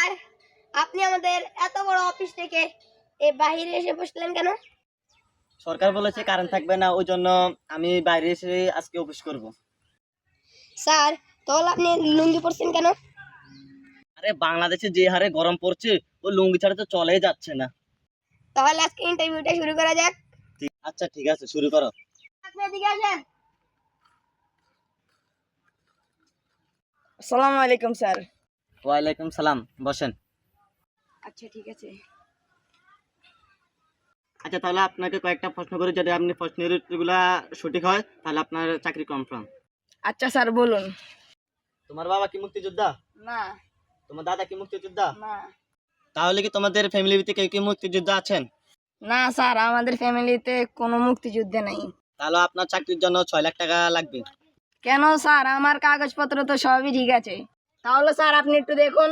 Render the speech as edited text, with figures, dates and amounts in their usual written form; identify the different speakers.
Speaker 1: Sir, আপনি আমাদের এত বড় অফিস থেকে এই বাইরে এসে বসলেন কেন?
Speaker 2: সরকার বলেছে কারেন্ট থাকবে না, ওই জন্য আমি বাইরে এসে আজকে অফিস করব।
Speaker 1: স্যার, তাহলে আপনি লুঙ্গি পরছেন কেন?
Speaker 2: আরে বাংলাদেশে যে হারে গরম পড়ছে, ও লুঙ্গি ছাড়া তো চলেই যাচ্ছে না।
Speaker 1: তাহলে আজকে ইন্টারভিউটা শুরু করা যাক।
Speaker 2: আচ্ছা ঠিক আছে, শুরু করো।
Speaker 1: আপনি এদিকে আসেন।
Speaker 3: আসসালামু আলাইকুম স্যার।
Speaker 2: ওয়ালাইকুম সালাম, বসেন।
Speaker 1: আচ্ছা ঠিক আছে।
Speaker 2: আচ্ছা তাহলে আপনাকে কয়েকটা প্রশ্ন করি, যদি আপনি প্রশ্নের উত্তরগুলা সঠিক হয় তাহলে আপনার চাকরি কনফার্ম।
Speaker 3: আচ্ছা স্যার বলুন।
Speaker 2: তোমার বাবা কি মুক্তিযোদ্ধা?
Speaker 1: না।
Speaker 2: তোমার দাদা কি মুক্তিযোদ্ধা?
Speaker 1: না।
Speaker 2: তাহলে কি তোমাদের ফ্যামিলিতে কেউ কি মুক্তিযোদ্ধা আছেন?
Speaker 3: না স্যার, আমাদের ফ্যামিলিতে কোনো মুক্তিযুদ্ধে নাই।
Speaker 2: তাহলে আপনার চাকরির জন্য 6 লাখ টাকা লাগবে।
Speaker 3: কেন স্যার, আমার কাগজপত্র তো সবই ঠিক আছে। তাহলে স্যার আপনি একটু দেখুন।